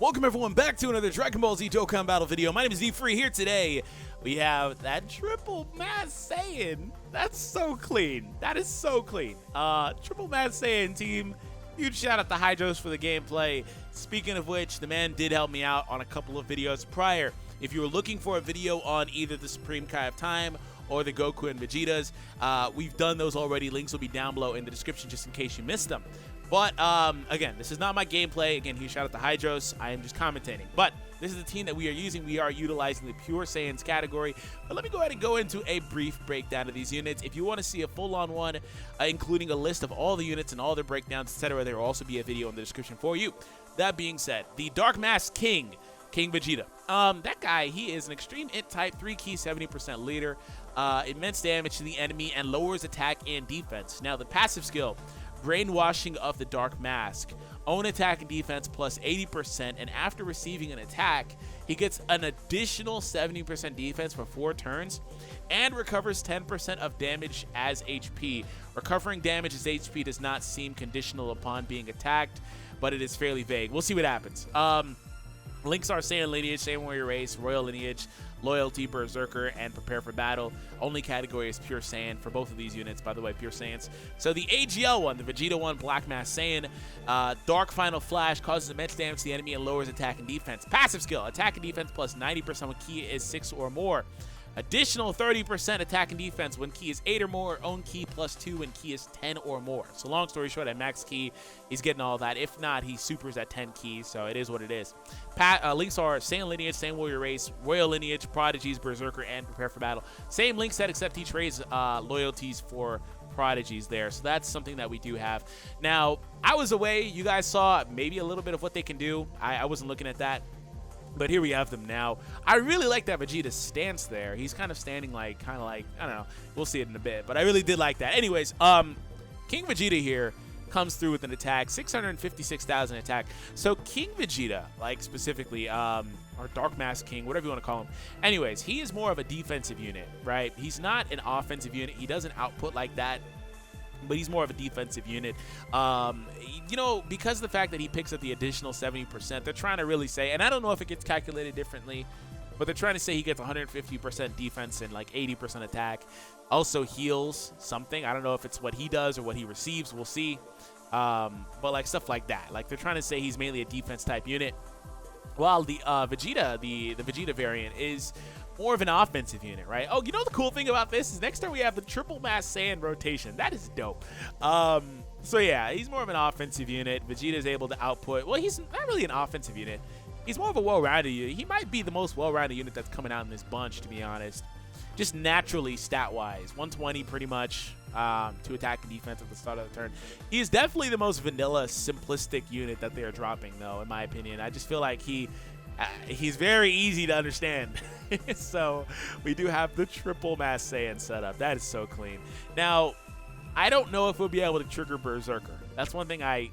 Welcome everyone back to another Dragon Ball Z Dokkan battle video. My name is D3. Here today we have that triple Mass Saiyan. That's so clean. That is so clean. Triple Mass Saiyan team. Huge shout out to Hydros for the gameplay. Speaking of which, the man did help me out on a couple of videos prior. If you were looking for a video on either the Supreme Kai of Time or the Goku and Vegetas, we've done those already. Links will be down below in the description just in case you missed them. But, again, this is not my gameplay. Again, huge shout out to Hydros. I am just commentating. But this is the team that we are using. We are utilizing the Pure Saiyans category. But let me go ahead and go into a brief breakdown of these units. If you want to see a full-on one, including a list of all the units and all their breakdowns, etc., there will also be a video in the description for you. That being said, the Dark Mask King Vegeta. That guy, he is an extreme int type, 3 key, 70% leader, immense damage to the enemy, and lowers attack and defense. Now, the passive skill, Brainwashing of the Dark Mask. Own attack and defense plus 80%, and after receiving an attack, he gets an additional 70% defense for 4 turns, and recovers 10% of damage as HP. Recovering damage as HP does not seem conditional upon being attacked, but it is fairly vague. We'll see what happens. Links are Saiyan Lineage, Saiyan Warrior Race, Royal Lineage, Loyalty, Berserker, and Prepare for Battle. Only category is Pure Saiyan for both of these units, by the way, Pure Saiyans. So the AGL one, the Vegeta one, Black Mass Saiyan, Dark Final Flash, causes immense damage to the enemy and lowers attack and defense. Passive skill, attack and defense plus 90% when key is 6 or more. Additional 30% attack and defense when key is 8 or more. Own key plus 2 when key is 10 or more. So long story short, at max key, he's getting all that. If not, he supers at 10 keys, so it is what it is. Links are Saiyan Lineage, Saiyan Warrior Race, Royal Lineage, Prodigies, Berserker, and Prepare for Battle. Same link set except he trades loyalties for Prodigies there, so that's something that we do have. Now, I was away. You guys saw maybe a little bit of what they can do. I wasn't looking at that. But here we have them now. I really like that Vegeta's stance there. He's kind of standing like, I don't know. We'll see it in a bit. But I really did like that. Anyways, King Vegeta here comes through with an attack. 656,000 attack. So King Vegeta, like specifically, or Dark Mask King, whatever you want to call him. Anyways, he is more of a defensive unit, right? He's not an offensive unit. He doesn't output like that, but he's more of a defensive unit. You know, because of the fact that he picks up the additional 70%, they're trying to really say, and I don't know if it gets calculated differently, but they're trying to say he gets 150% defense and like 80% attack. Also heals something. I don't know if it's what he does or what he receives. We'll see. But like stuff like that. Like they're trying to say he's mainly a defense type unit, while the Vegeta, the Vegeta variant, is more of an offensive unit, right? Oh, you know the cool thing about this is next time we have the Triple Mass Saiyan rotation. That is dope. So yeah, he's more of an offensive unit. Vegeta is able to output. Well, he's not really an offensive unit. He's more of a well-rounded unit. He might be the most well-rounded unit that's coming out in this bunch, to be honest. Just naturally, stat-wise, 120 pretty much to attack and defense at the start of the turn. He is definitely the most vanilla, simplistic unit that they are dropping, though, in my opinion. I just feel like he's very easy to understand. So we do have the Triple Mass Saiyan setup. That is so clean. Now, I don't know if we'll be able to trigger Berserker. That's one thing I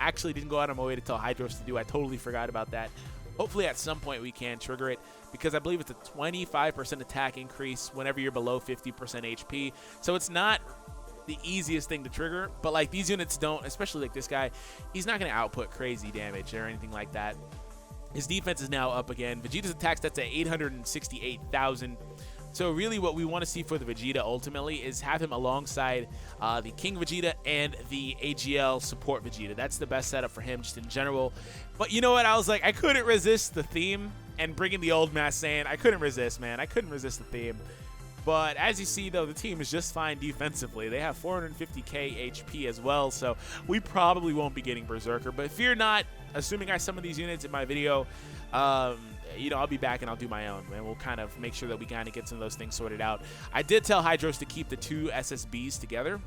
actually didn't go out of my way to tell Hydros to do. I totally forgot about that. Hopefully at some point we can trigger it, because I believe it's a 25% attack increase whenever you're below 50% HP. So it's not the easiest thing to trigger, but like these units don't, especially like this guy, he's not going to output crazy damage or anything like that. His defense is now up again. Vegeta's attack stats at 868,000. So really what we want to see for the Vegeta ultimately is have him alongside the King Vegeta and the AGL support Vegeta. That's the best setup for him just in general. But you know what? I was like, I couldn't resist the theme and bringing the old Mass Saiyan. I couldn't resist, man. I couldn't resist the theme. But as you see, though, the team is just fine defensively. They have 450k HP as well, so we probably won't be getting Berserker. But fear not, assuming I summon these units in my video, you know, I'll be back and I'll do my own, and we'll kind of make sure that we kind of get some of those things sorted out. I did tell Hydros to keep the 2 SSBs together,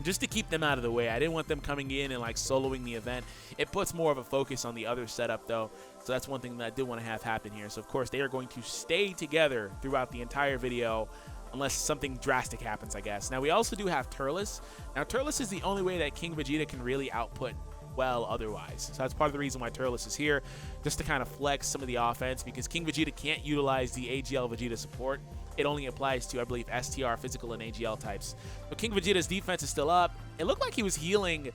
just to keep them out of the way. I didn't want them coming in and like soloing the event. It puts more of a focus on the other setup, though. So that's one thing that I did want to have happen here. So of course they are going to stay together throughout the entire video, unless something drastic happens, I guess. Now we also do have Turles. Now Turles is the only way that King Vegeta can really output well otherwise. So that's part of the reason why Turles is here, just to kind of flex some of the offense, because King Vegeta can't utilize the AGL Vegeta support. It only applies to, I believe, STR, physical, and AGL types. But King Vegeta's defense is still up. It looked like he was healing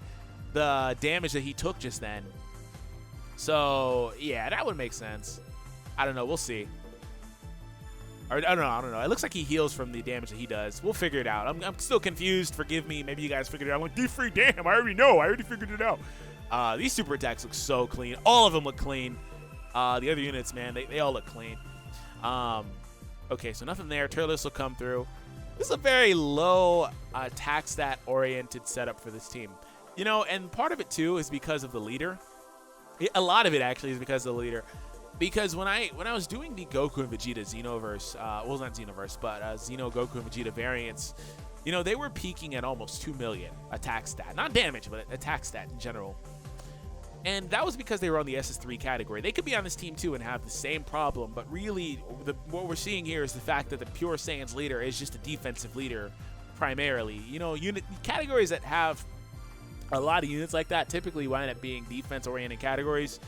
the damage that he took just then. So yeah, that would make sense. I don't know. We'll see. Or, I don't know. It looks like he heals from the damage that he does. We'll figure it out. I'm still confused. Forgive me. Maybe you guys figured it out. I'm like, D3, damn, I already know. I already figured it out. These super attacks look so clean. All of them look clean. The other units, man, they all look clean. Okay, so nothing there. Turles will come through. This is a very low attack stat-oriented setup for this team. You know, and part of it, too, is because of the leader. A lot of it, actually, is because of the leader. Because when I was doing the Goku and Vegeta Xenoverse, well, not Xenoverse, but Xeno, Goku, and Vegeta variants, you know, they were peaking at almost 2 million attack stat. Not damage, but attack stat in general. And that was because they were on the SS3 category. They could be on this team, too, and have the same problem. But really, what we're seeing here is the fact that the Pure Saiyan's leader is just a defensive leader, primarily. You know, categories that have a lot of units like that typically wind up being defense-oriented categories.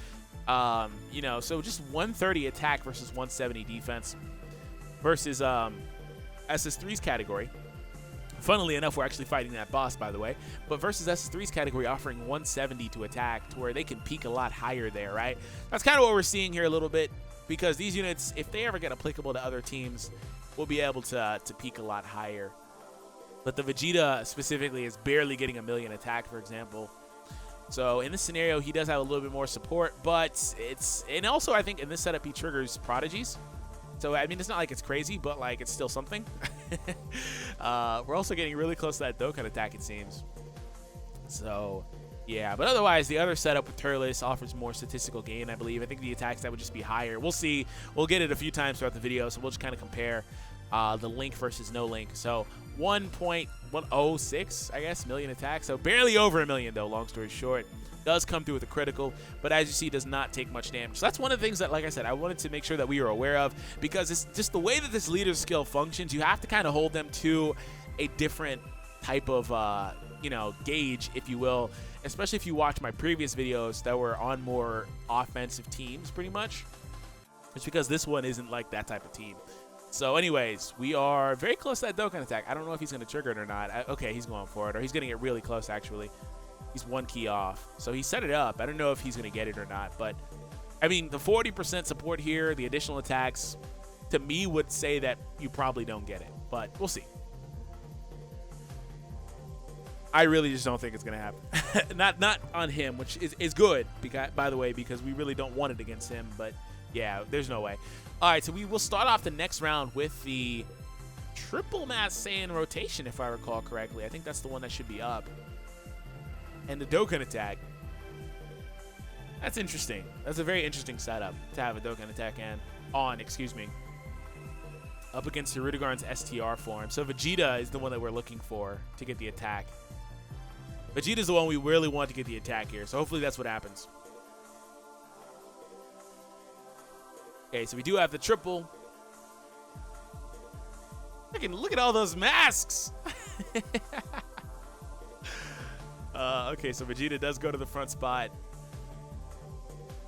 You know, so just 130 attack versus 170 defense versus SS3's category. Funnily enough, we're actually fighting that boss, by the way. But versus SS3's category offering 170 to attack, to where they can peak a lot higher there, right? That's kind of what we're seeing here a little bit, because these units, if they ever get applicable to other teams, will be able to peak a lot higher. But the Vegeta specifically is barely getting a million attack, for example. So in this scenario, he does have a little bit more support, but and also I think in this setup he triggers prodigies. So I mean, it's not like it's crazy, but like it's still something. We're also getting really close to that Dokkan attack, it seems. So yeah, but otherwise the other setup with Turles offers more statistical gain, I believe. I think the attacks that would just be higher. We'll see. We'll get it a few times throughout the video, so we'll just kind of compare the link versus no link. So 1.106, I guess, million attacks. So barely over a million, though, long story short. Does come through with a critical, but as you see, does not take much damage. So that's one of the things that, like I said, I wanted to make sure that we were aware of, because it's just the way that this leader skill functions. You have to kind of hold them to a different type of, you know, gauge, if you will, especially if you watch my previous videos that were on more offensive teams, pretty much. It's because this one isn't like that type of team. So anyways, we are very close to that Dokkan attack. I don't know if he's going to trigger it or not. Okay, he's going for it, or he's getting it really close, actually. He's one key off. So he set it up. I don't know if he's going to get it or not. But, I mean, the 40% support here, the additional attacks, to me would say that you probably don't get it. But we'll see. I really just don't think it's going to happen. not on him, which is good, because, by the way, because we really don't want it against him. But, yeah, there's no way. All right, so we will start off the next round with the triple Mass Saiyan rotation, if I recall correctly. I think that's the one that should be up. And the Dokkan attack. That's interesting. That's a very interesting setup to have a Dokkan attack excuse me, up against Hirudegarn's STR form. So Vegeta is the one that we're looking for to get the attack. Vegeta's the one we really want to get the attack here. So hopefully that's what happens. Okay, so we do have the triple. Look at all those masks. Okay, so Vegeta does go to the front spot.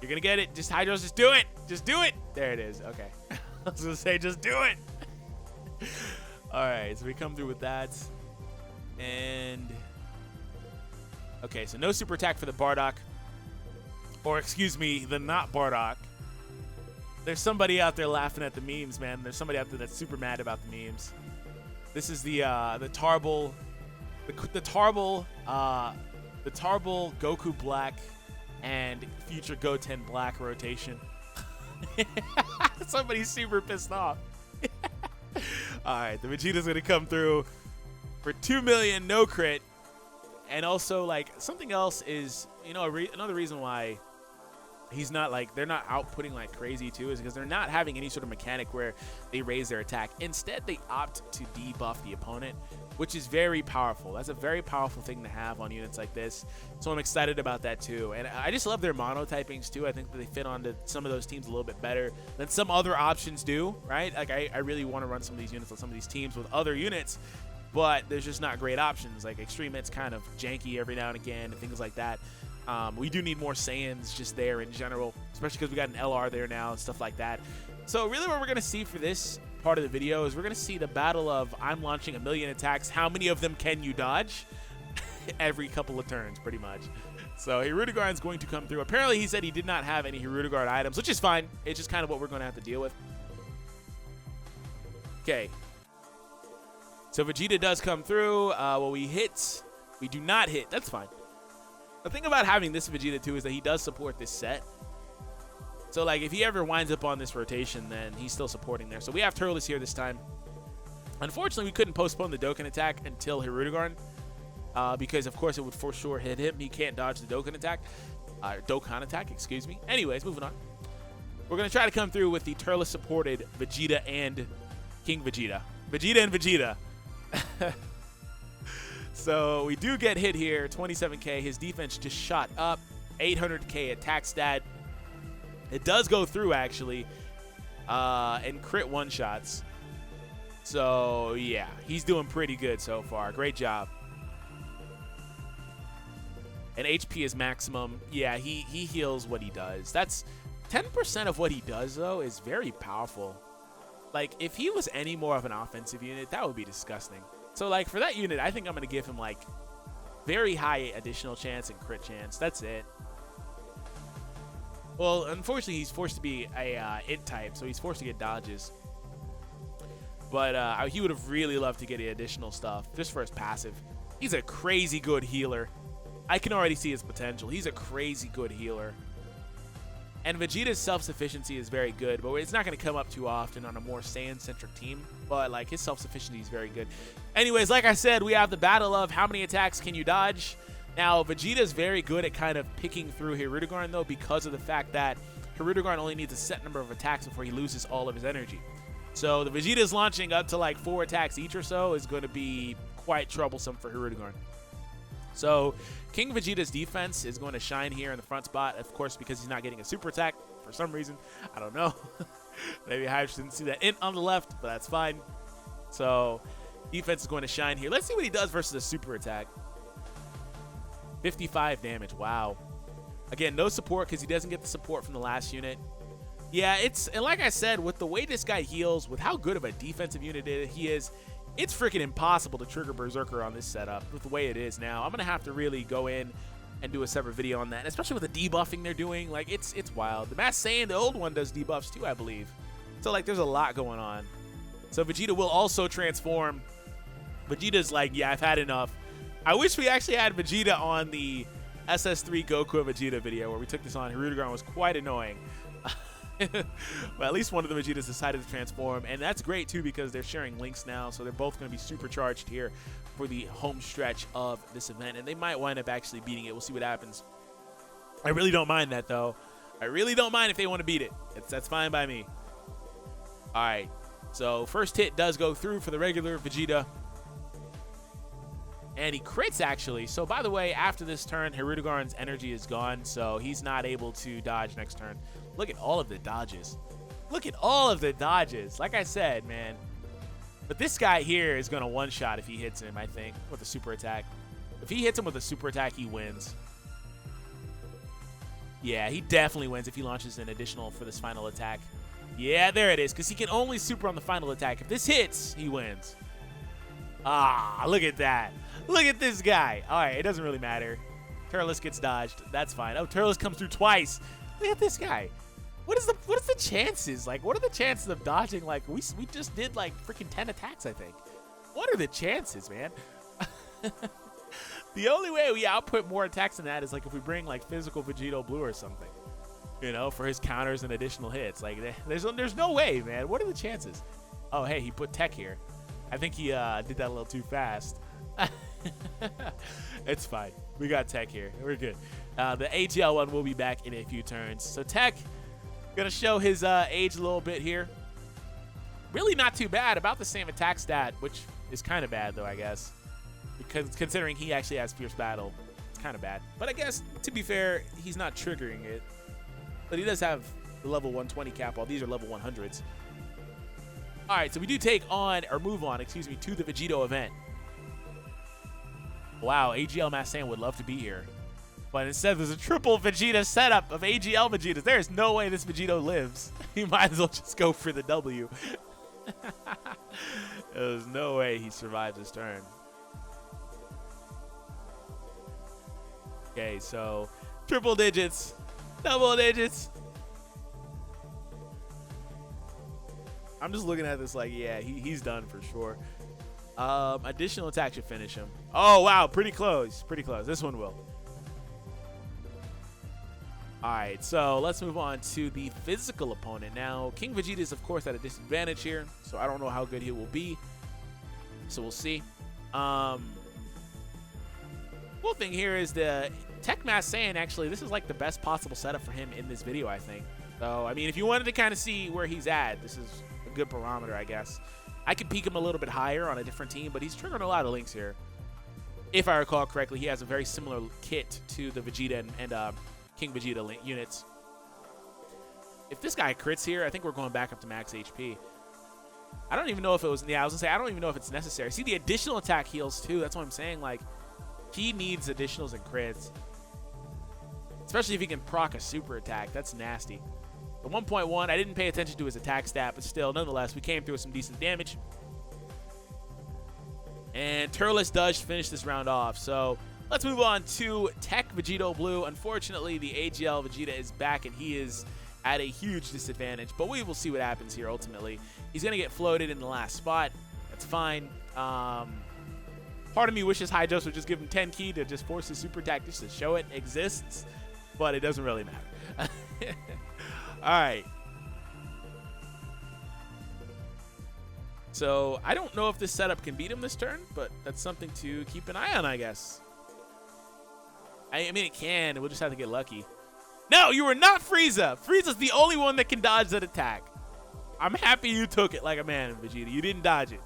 You're going to get it. Just Hydros, just do it. Just do it. There it is. Okay. I was going to say, just do it. All right, so we come through with that. And, okay, so no super attack for the Bardock. Or, excuse me, the not Bardock. There's somebody out there laughing at the memes, man. There's somebody out there that's super mad about the memes. This is the Tarble, the Tarble Goku Black and future Goten Black rotation. Somebody's super pissed off. All right, the Vegeta's gonna come through for 2 million, no crit, and also like something else is, you know, another reason why he's not like, they're not outputting like crazy too, is because they're not having any sort of mechanic where they raise their attack. Instead, they opt to debuff the opponent, which is very powerful. That's a very powerful thing to have on units like this. So I'm excited about that too. And I just love their monotypings too. I think that they fit onto some of those teams a little bit better than some other options do, right? Like I really want to run some of these units on some of these teams with other units, but there's just not great options. Like Extreme Hit's kind of janky every now and again and things like that. We do need more Saiyans just there in general, especially because we got an LR there now and stuff like that. So really what we're going to see for this part of the video is we're going to see the battle of I'm launching 1 million attacks. How many of them can you dodge? Every couple of turns, pretty much. So Hirudegarn's going to come through. Apparently, he said he did not have any Hirudegarn items, which is fine. It's just kind of what we're going to have to deal with. Okay. So Vegeta does come through. Well, we hit. We do not hit. That's fine. The thing about having this Vegeta, too, is that he does support this set. So, like, if he ever winds up on this rotation, then he's still supporting there. So we have Turles here this time. Unfortunately, we couldn't postpone the Dokkan attack until Hirudegarn. Because, of course, it would for sure hit him. He can't dodge the Dokkan attack. Dokkan attack, excuse me. Anyways, moving on. We're going to try to come through with the Turles-supported Vegeta and King Vegeta. Vegeta and Vegeta. So we do get hit here. 27k. His defense just shot up. 800k attack stat. It does go through, actually. And crit one-shots. So, yeah. He's doing pretty good so far. Great job. And HP is maximum. Yeah, he heals what he does. That's 10% of what he does, though, is very powerful. Like, if he was any more of an offensive unit, that would be disgusting. So, like, for that unit, I think I'm going to give him, like, very high additional chance and crit chance. That's it. Well, unfortunately, he's forced to be a int type, so he's forced to get dodges. But he would have really loved to get the additional stuff just for his passive. He's a crazy good healer. I can already see his potential. He's a crazy good healer. And Vegeta's self-sufficiency is very good, but it's not going to come up too often on a more Saiyan-centric team. But, like, his self-sufficiency is very good. Anyways, like I said, we have the battle of how many attacks can you dodge. Now, Vegeta's very good at kind of picking through Hirudegarn, though, because of the fact that Hirudegarn only needs a set number of attacks before he loses all of his energy. So the Vegeta's launching up to, like, 4 attacks each or so is going to be quite troublesome for Hirudegarn. So King Vegeta's defense is going to shine here in the front spot, of course, because he's not getting a super attack for some reason. I don't know. Maybe I didn't see that int on the left, but that's fine. So defense is going to shine here. Let's see what he does versus a super attack. 55 damage. Wow. Again, no support because he doesn't get the support from the last unit. Yeah, and like I said, with the way this guy heals, with how good of a defensive unit he is, it's freaking impossible to trigger Berserker on this setup with the way it is now. I'm going to have to really go in and do a separate video on that, and especially with the debuffing they're doing. Like, it's wild. The Masked Saiyan, the old one, does debuffs too, I believe. So, like, there's a lot going on. So Vegeta will also transform. Vegeta's like, yeah, I've had enough. I wish we actually had Vegeta on the SS3 Goku and Vegeta video where we took this on. Hirudegarn was quite annoying. But at least one of the Vegetas decided to transform, and that's great too because they're sharing links now, so they're both going to be supercharged here for the home stretch of this event, and they might wind up actually beating it. We'll see what happens. I really don't mind that, though. I really don't mind if they want to beat it. That's fine by me. All right, so first hit does go through for the regular Vegeta, and he crits, actually. So, by the way, after this turn, Hirudegarn's energy is gone, so he's not able to dodge next turn. Look at all of the dodges. Look at all of the dodges. Like I said, man. But this guy here is going to one-shot if he hits him, I think, with a super attack. If he hits him with a super attack, he wins. Yeah, he definitely wins if he launches an additional for this final attack. Yeah, there it is, because he can only super on the final attack. If this hits, he wins. Ah, look at that. Look at this guy. All right, it doesn't really matter. Turles gets dodged. That's fine. Oh, Turles comes through twice. Look at this guy. What is the chances? Like, what are the chances of dodging? Like, we just did, like, freaking 10 attacks, I think. What are the chances, man? The only way we output more attacks than that is, like, if we bring, like, physical Vegito Blue or something. You know, for his counters and additional hits. Like, there's no way, man. What are the chances? Oh, hey, he put tech here. I think he did that a little too fast. It's fine. We got tech here. We're good. The AGL one will be back in a few turns. So tech, gonna show his age a little bit here. Really not too bad. About the same attack stat, which is kind of bad though, I guess. Because considering he actually has Fierce Battle, it's kind of bad. But I guess, to be fair, he's not triggering it. But he does have the level 120 cap. All these are level 100s. All right, so we do take on, or move on, excuse me, to the Vegito event. Wow, AGL Masked Saiyan would love to be here. But instead, there's a triple Vegeta setup of AGL Vegetas. There is no way this Vegito lives. He might as well just go for the W. There's no way he survives this turn. Okay, so triple digits, double digits. I'm just looking at this like, yeah, he's done for sure. Additional attack should finish him. Oh, wow, pretty close. Pretty close. This one will. All right, so let's move on to the physical opponent. Now, King Vegeta is, of course, at a disadvantage here, so I don't know how good he will be. So we'll see. Cool thing here is the Tech Mass Saiyan, actually, this is like the best possible setup for him in this video, I think. So, I mean, if you wanted to kind of see where he's at, this is a good barometer, I guess. I could peak him a little bit higher on a different team, but he's triggering a lot of links here. If I recall correctly, he has a very similar kit to the Vegeta and King Vegeta units. If this guy crits here, I think we're going back up to max HP. I don't even know if it was, yeah, I was gonna say, I don't even know if it's necessary. See, the additional attack heals too. That's what I'm saying. Like, he needs additionals and crits. Especially if he can proc a super attack. That's nasty. At 1.1, I didn't pay attention to his attack stat, but still, nonetheless, we came through with some decent damage. And Turles does finish this round off. So let's move on to Tech Vegito Blue. Unfortunately, the AGL Vegeta is back, and he is at a huge disadvantage. But we will see what happens here ultimately. He's going to get floated in the last spot. That's fine. Part of me wishes High Dose would just give him 10 key to just force his super attack just to show it exists. But it doesn't really matter. All right. So I don't know if this setup can beat him this turn, but that's something to keep an eye on, I guess. I mean, it can. We'll just have to get lucky. No, you were not Frieza. Frieza's the only one that can dodge that attack. I'm happy you took it like a man, Vegeta. You didn't dodge it.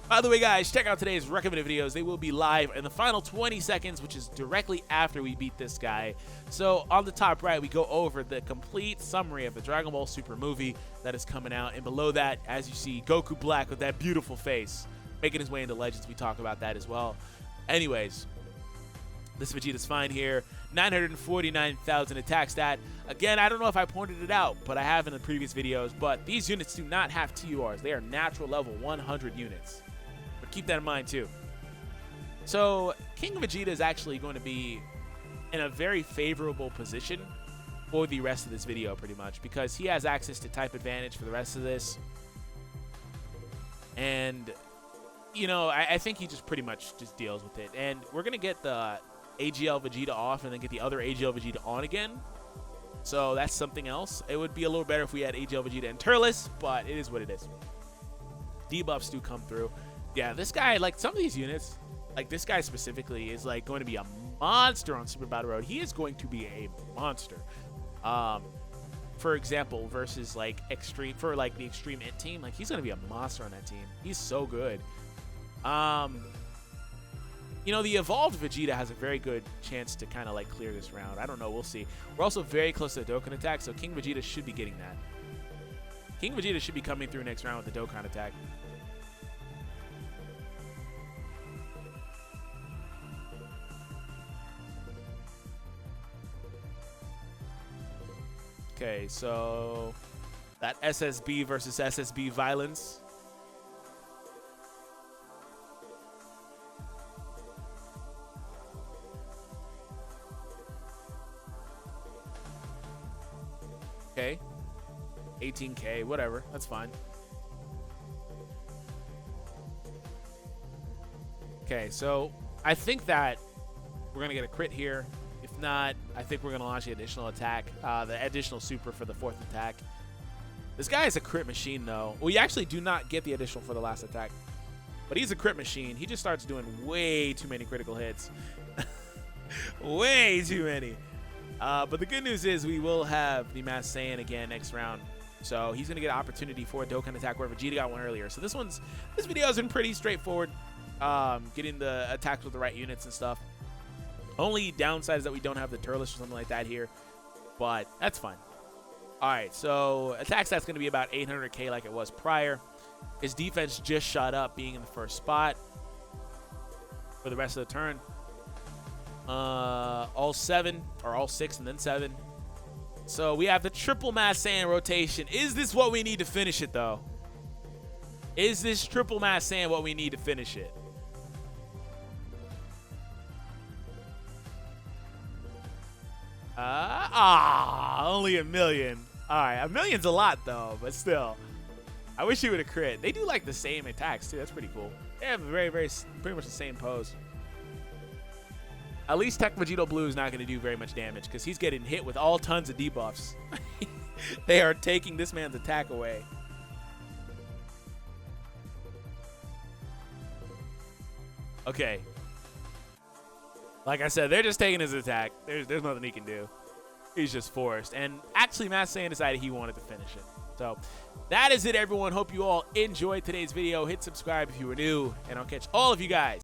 By the way, guys, check out today's recommended videos. They will be live in the final 20 seconds, which is directly after we beat this guy. So on the top right, we go over the complete summary of the Dragon Ball Super movie that is coming out. And below that, as you see, Goku Black with that beautiful face, making his way into Legends. We talk about that as well. Anyways, this Vegeta's fine here. 949,000 attack stat. Again, I don't know if I pointed it out, but I have in the previous videos. But these units do not have TURs. They are natural level 100 units. But keep that in mind too. So King Vegeta is actually going to be in a very favorable position for the rest of this video, pretty much, because he has access to type advantage for the rest of this. And, you know, I think he just pretty much just deals with it. And we're going to get the AGL Vegeta off and then get the other AGL Vegeta on again. So that's something else. It would be a little better if we had AGL Vegeta and Turles, but it is what it is. Debuffs do come through. Yeah, this guy, like some of these units, like this guy specifically, is like going to be a monster on Super Battle Road. He is going to be a monster. For example, versus like Extreme, for like the Extreme Int team, like he's going to be a monster on that team. He's so good. You know, the Evolved Vegeta has a very good chance to kind of like clear this round. I don't know. We'll see. We're also very close to the Dokkan attack, so King Vegeta should be getting that. King Vegeta should be coming through next round with the Dokkan attack. Okay, so that SSB versus SSB violence. Okay, 18K, whatever, that's fine. Okay, so I think that we're gonna get a crit here. If not, I think we're going to launch the additional attack, the additional super for the fourth attack. This guy is a crit machine, though. We actually do not get the additional for the last attack. But he's a crit machine. He just starts doing way too many critical hits. Way too many. But the good news is we will have the Masked Saiyan again next round. So he's going to get an opportunity for a Dokkan attack where Vegeta got one earlier. So this video has been pretty straightforward. Getting the attacks with the right units and stuff. Only downside is that we don't have the Turles or something like that here, but that's fine. All right, so attack stat's going to be about 800K like it was prior. His defense just shot up, being in the first spot for the rest of the turn. All 7, or all 6 and then 7. So we have the triple Masked Saiyan rotation. Is this what we need to finish it, though? Is this triple Masked Saiyan what we need to finish it? Only a million. All right, a million's a lot though, but still. I wish he would have crit. They do like the same attacks too. That's pretty cool. They have pretty much the same pose. At least Tech Vegito Blue is not going to do very much damage because he's getting hit with all tons of debuffs. They are taking this man's attack away. Okay. Like I said, they're just taking his attack. There's nothing he can do. He's just forced. And actually, Masked Saiyan decided he wanted to finish it. So that is it, everyone. Hope you all enjoyed today's video. Hit subscribe if you were new, and I'll catch all of you guys